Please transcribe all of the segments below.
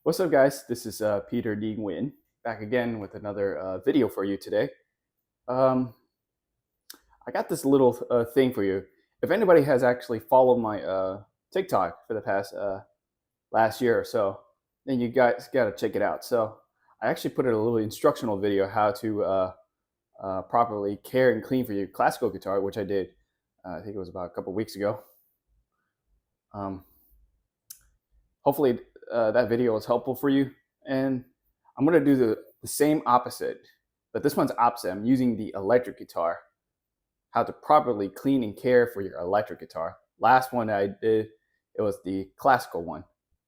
What's up, guys? This is Peter D. Nguyen back again with another video for you today. Um, I got this little thing for you. If anybody has actually followed my TikTok for the past last year or so, then you guys got to check it out. So I actually put in a little instructional video how to properly care and clean for your classical guitar, which I did. I think it was about a couple weeks ago. Um, Hopefully that video was helpful for you. And I'm going to do the same opposite, but this one's opposite. I'm using the electric guitar, how to properly clean and care for your electric guitar. Last one I did, it was the classical one.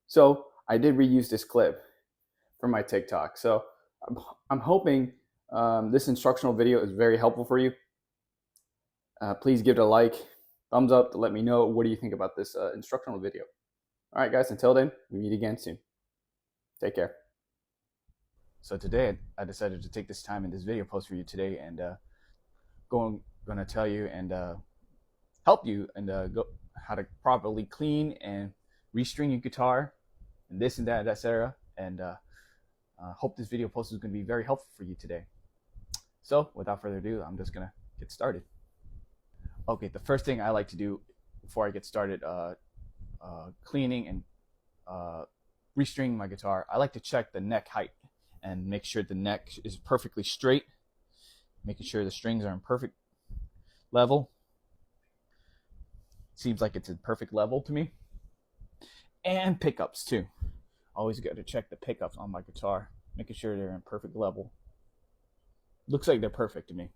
So I did reuse this clip from my TikTok. So I'm hoping this instructional video is very helpful for you. Please give it a like, thumbs up to let me know what do you think about this instructional video. All right, guys, until then, we meet again soon. Take care. So today, I decided to take this time in this video post for you today and going to tell you and help you and how to properly clean and restring your guitar and this and that, etc. And hope this video post is going to be very helpful for you today. So without further ado, I'm just going to get started. Okay, the first thing I like to do before I get started cleaning and restringing my guitar, I like to check the neck height and make sure the neck is perfectly straight, making sure the strings are in perfect level. Seems like it's in perfect level to me. And pickups too. Always got to check the pickups on my guitar, making sure they're in perfect level. Looks like they're perfect to me.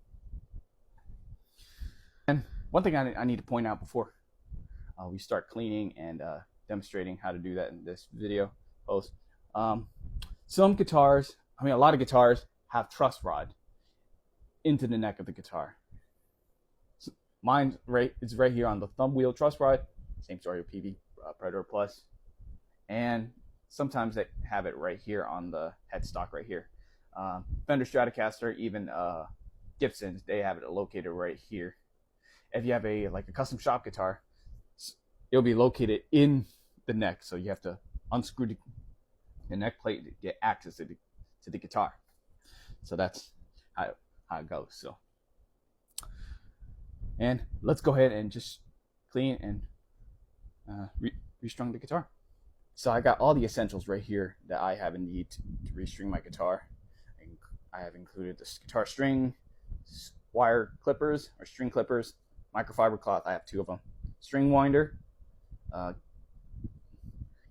And one thing I need to point out before we start cleaning and demonstrating how to do that in this video post. Some guitars, a lot of guitars have truss rod into the neck of the guitar. So mine it's right here on the thumb wheel truss rod. Same story with PV Predator Plus. And sometimes they have it right here on the headstock right here. Fender Stratocaster, even Gibsons, they have it located right here. If you have a custom shop guitar, it'll be located in the neck, so you have to unscrew the neck plate to get access to the guitar. So that's how it goes. So, and let's go ahead and just clean and restring the guitar. So I got all the essentials right here that I have in need to restring my guitar. I have included this guitar string, wire clippers or string clippers, microfiber cloth. I have 2 of them. String winder.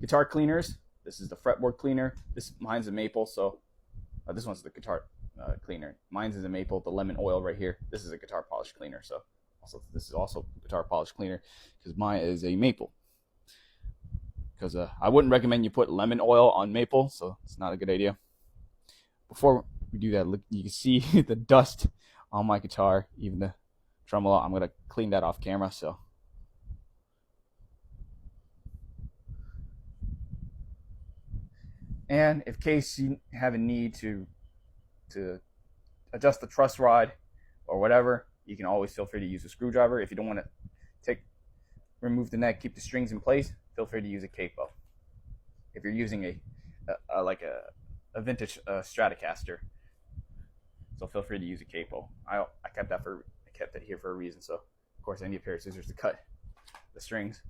Guitar cleaners. This is the fretboard cleaner. Mine's a maple, so this one's the guitar cleaner. Mine's is a maple. The lemon oil right here. This is a guitar polish cleaner. So this is also guitar polish cleaner because mine is a maple. Because I wouldn't recommend you put lemon oil on maple, so it's not a good idea. Before we do that, look, you can see the dust on my guitar, even the tremolo. I'm gonna clean that off camera. So. And in case you have a need to adjust the truss rod or whatever, you can always feel free to use a screwdriver. If you don't want to remove the neck, keep the strings in place, feel free to use a capo. If you're using a vintage Stratocaster, so feel free to use a capo. I kept it here for a reason. So of course I need a pair of scissors to cut the strings.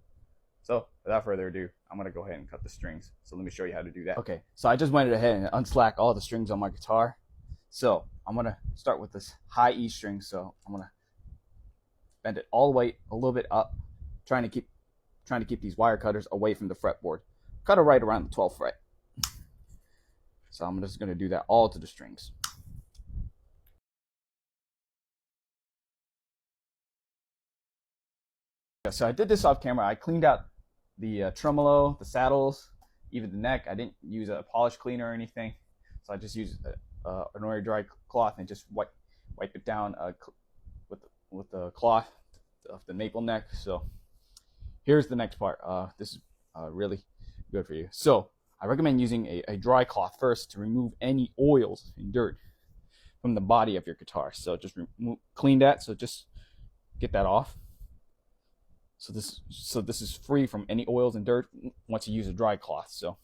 So without further ado, I'm going to go ahead and cut the strings. So let me show you how to do that. Okay, so I just went ahead and unslack all the strings on my guitar. So I'm going to start with this high E string. So I'm going to bend it all the way a little bit up, trying to keep these wire cutters away from the fretboard. Cut it right around the 12th fret. So I'm just going to do that all to the strings. So I did this off camera. I cleaned out the tremolo, the saddles, even the neck. I didn't use a polish cleaner or anything. So I just used an ordinary dry cloth and just wipe it down with the cloth of the maple neck. So here's the next part. This is really good for you. So I recommend using a dry cloth first to remove any oils and dirt from the body of your guitar. So just clean that. So just get that off. So this is free from any oils and dirt once you use a dry cloth. So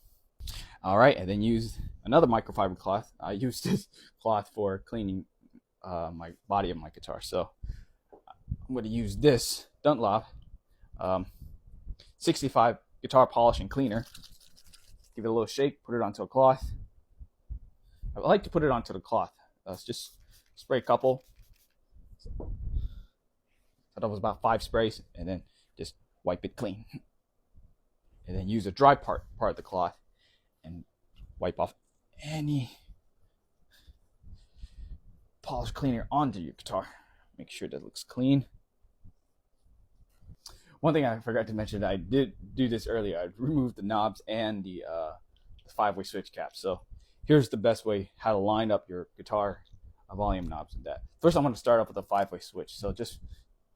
All right, and then use another microfiber cloth. I use this cloth for cleaning my body of my guitar. So I'm going to use this Dunlop 65 guitar polish and cleaner. Give it a little shake, put it onto a cloth. I like to put it onto the cloth. Just spray a couple. So that was about 5 sprays, and then just wipe it clean. And then use a dry part of the cloth and wipe off any polish cleaner onto your guitar. Make sure that it looks clean. One thing I forgot to mention, I did do this earlier. I removed the knobs and the 5-way switch cap. So here's the best way how to line up your guitar volume knobs and that. First, I'm going to start off with a 5-way switch. So just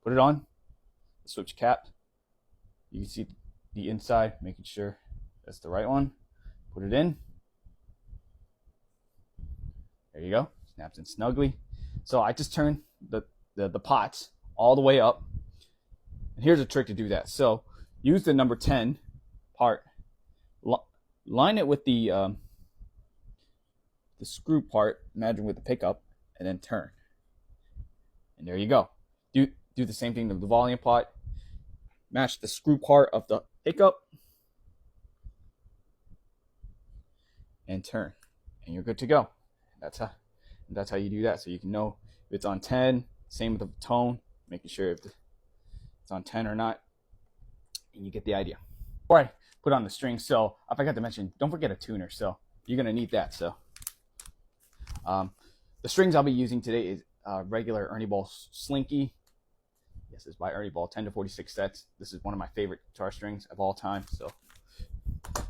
put it on, the switch cap. You can see the inside, making sure that's the right one. Put it in. There you go. Snaps in snugly. So I just turn the pots all the way up. And here's a trick to do that. So use the number 10 part. Line it with the screw part, imagine with the pickup, and then turn. And there you go. Do the same thing to the volume pot. Match the screw part of the pickup and turn, and you're good to go. That's how you do that. So you can know if it's on 10. Same with the tone, making sure if it's on 10 or not, and you get the idea. Before I put on the strings, so I forgot to mention, don't forget a tuner. So you're gonna need that. So the strings I'll be using today is regular Ernie Ball Slinky. Yes, it's by Ernie Ball, 10 to 46 sets. This is one of my favorite guitar strings of all time. So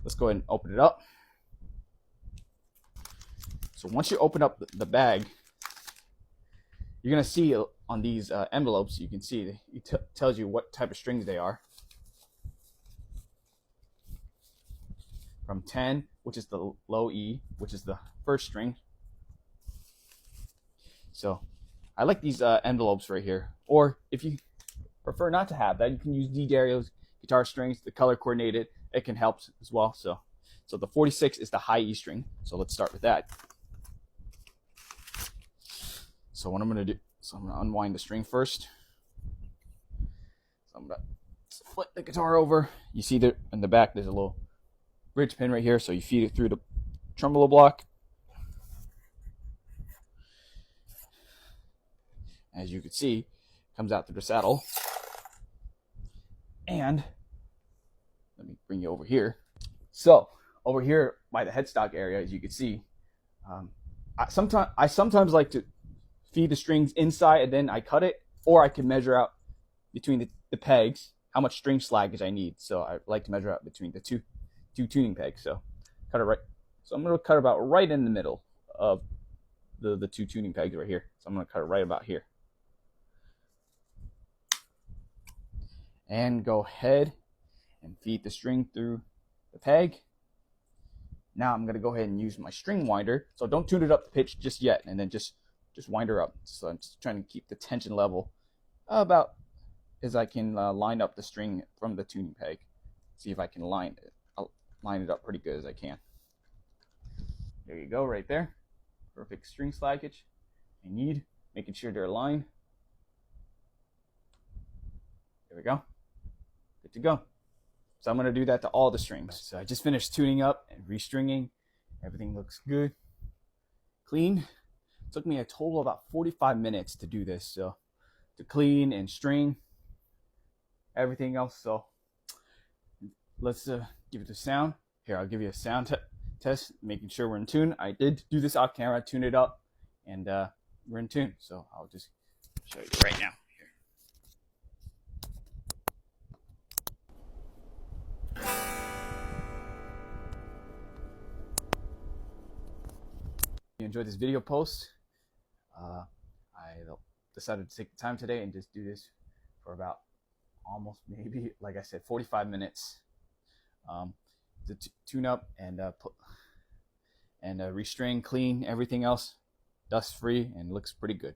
let's go ahead and open it up. So once you open up the bag, you're gonna see on these envelopes, you can see it tells you what type of strings they are. From 10, which is the low E, which is the first string. So I like these envelopes right here. Or if you prefer not to have that, you can use D'Addario's guitar strings, the color coordinated. It can help as well. So the 46 is the high E string. So let's start with that. So what I'm gonna do, I'm gonna unwind the string first. So I'm gonna flip the guitar over. You see there in the back, there's a little bridge pin right here. So you feed it through the tremolo block. As you can see, it comes out through the saddle. And let me bring you over here. So over here by the headstock area, as you can see, I sometimes like to feed the strings inside and then I cut it, or I can measure out between the pegs how much string slackage I need. So I like to measure out between the two tuning pegs. So cut it right. So I'm going to cut about right in the middle of the 2 tuning pegs right here. So I'm going to cut it right about here. And go ahead and feed the string through the peg. Now I'm going to go ahead and use my string winder. So don't tune it up to pitch just yet, and then just wind her up. So I'm just trying to keep the tension level about as I can line up the string from the tuning peg. See if I can line it up pretty good as I can. There you go, right there. Perfect string slackage I need. Making sure they're aligned. There we go. Good to go. So I'm going to do that to all the strings. So I just finished tuning up and restringing. Everything looks good. Clean. It took me a total of about 45 minutes to do this. So to clean and string everything else. So let's give it a sound. Here, I'll give you a sound test, making sure we're in tune. I did do this off camera, tune it up, and we're in tune. So I'll just show you right now. You enjoyed this video post. I decided to take the time today and just do this for about almost maybe, like I said, 45 minutes to tune up and restring, clean everything else, dust free, and looks pretty good.